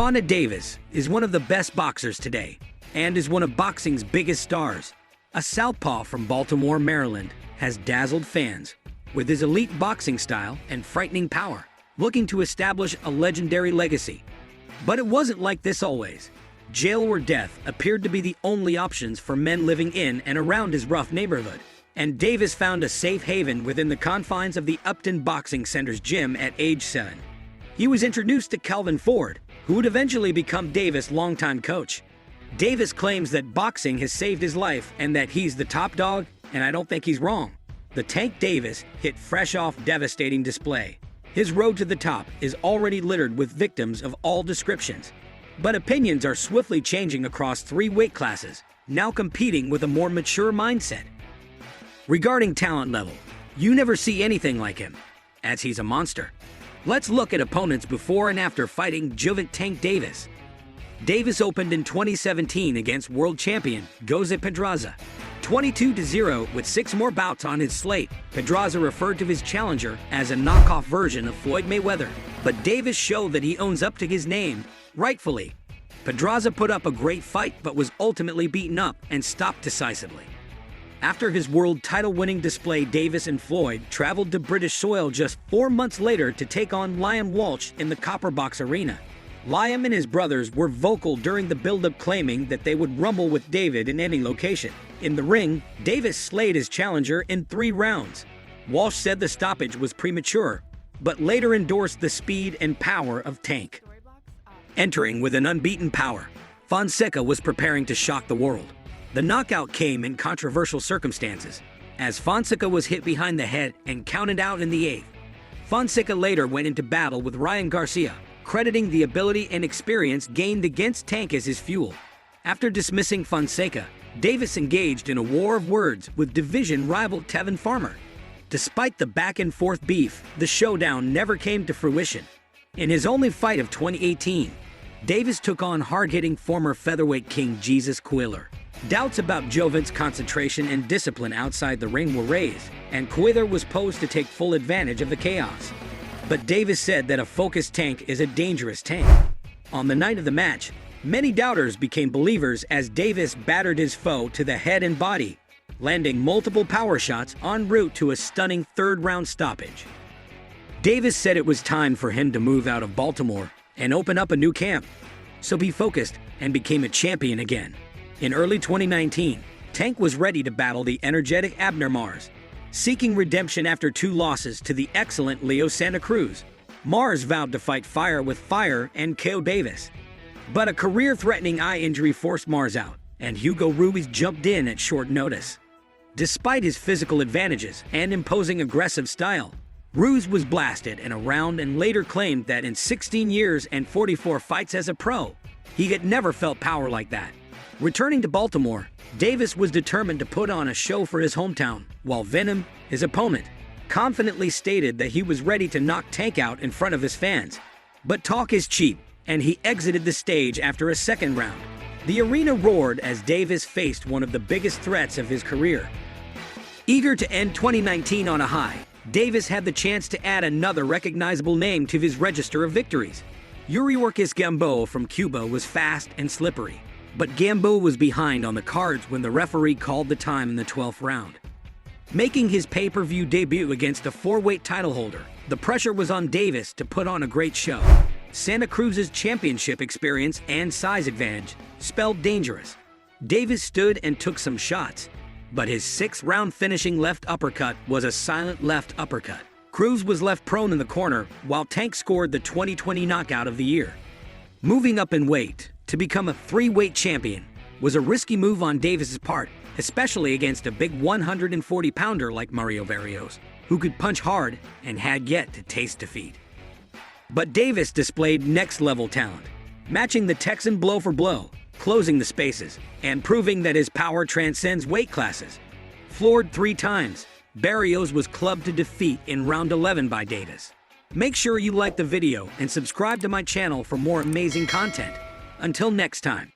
Gervonta Davis is one of the best boxers today and is one of boxing's biggest stars. A southpaw from Baltimore, Maryland, has dazzled fans with his elite boxing style and frightening power, looking to establish a legendary legacy. But it wasn't like this always. Jail or death appeared to be the only options for men living in and around his rough neighborhood, and Davis found a safe haven within the confines of the Upton Boxing Center's gym at age 7. He was introduced to Calvin Ford, who would eventually become Davis' longtime coach. Davis claims that boxing has saved his life and that he's the top dog, and I don't think he's wrong. The Tank Davis hit fresh off devastating display. His road to the top is already littered with victims of all descriptions. But opinions are swiftly changing across 3 weight classes, now competing with a more mature mindset. Regarding talent level, you never see anything like him, as he's a monster. Let's look at opponents before and after fighting Gervonta Tank Davis. Davis opened in 2017 against world champion Jose Pedraza, 22-0 with 6 more bouts on his slate. Pedraza referred to his challenger as a knockoff version of Floyd Mayweather, but Davis showed that he owns up to his name, rightfully. Pedraza put up a great fight but was ultimately beaten up and stopped decisively. After his world title-winning display, Davis and Floyd traveled to British soil just 4 months later to take on Liam Walsh in the Copperbox Arena. Liam and his brothers were vocal during the build-up, claiming that they would rumble with David in any location. In the ring, Davis slayed his challenger in 3 rounds. Walsh said the stoppage was premature, but later endorsed the speed and power of Tank. Entering with an unbeaten power, Fonseca was preparing to shock the world. The knockout came in controversial circumstances, as Fonseca was hit behind the head and counted out in the 8th. Fonseca later went into battle with Ryan Garcia, crediting the ability and experience gained against Tank as his fuel. After dismissing Fonseca, Davis engaged in a war of words with division rival Tevin Farmer. Despite the back-and-forth beef, the showdown never came to fruition. In his only fight of 2018, Davis took on hard-hitting former featherweight king Jesus Cuellar. Doubts about Gervonta's concentration and discipline outside the ring were raised, and Cuellar was posed to take full advantage of the chaos. But Davis said that a focused Tank is a dangerous Tank. On the night of the match, many doubters became believers as Davis battered his foe to the head and body, landing multiple power shots en route to a stunning 3rd-round stoppage. Davis said it was time for him to move out of Baltimore and open up a new camp, so he focused and became a champion again. In early 2019, Tank was ready to battle the energetic Abner Mars, seeking redemption after 2 losses to the excellent Leo Santa Cruz. Mars vowed to fight fire with fire and KO Davis. But a career-threatening eye injury forced Mars out, and Hugo Ruiz jumped in at short notice. Despite his physical advantages and imposing aggressive style, Ruiz was blasted in a round and later claimed that in 16 years and 44 fights as a pro, he had never felt power like that. Returning to Baltimore, Davis was determined to put on a show for his hometown, while Venom, his opponent, confidently stated that he was ready to knock Tank out in front of his fans. But talk is cheap, and he exited the stage after a 2nd round. The arena roared as Davis faced one of the biggest threats of his career. Eager to end 2019 on a high, Davis had the chance to add another recognizable name to his register of victories. Yuriorkis Gamboa from Cuba was fast and slippery, but Gamboa was behind on the cards when the referee called the time in the 12th round. Making his pay-per-view debut against a 4-weight title holder, the pressure was on Davis to put on a great show. Santa Cruz's championship experience and size advantage spelled dangerous. Davis stood and took some shots, but his 6th-round finishing left uppercut was a silent left uppercut. Cruz was left prone in the corner, while Tank scored the 2020 knockout of the year. Moving up in weight to become a 3-weight champion was a risky move on Davis's part, especially against a big 140-pounder like Mario Barrios, who could punch hard and had yet to taste defeat. But Davis displayed next-level talent, matching the Texan blow for blow, closing the spaces, and proving that his power transcends weight classes. Floored 3 times, Barrios was clubbed to defeat in round 11 by Davis. Make sure you like the video and subscribe to my channel for more amazing content. Until next time.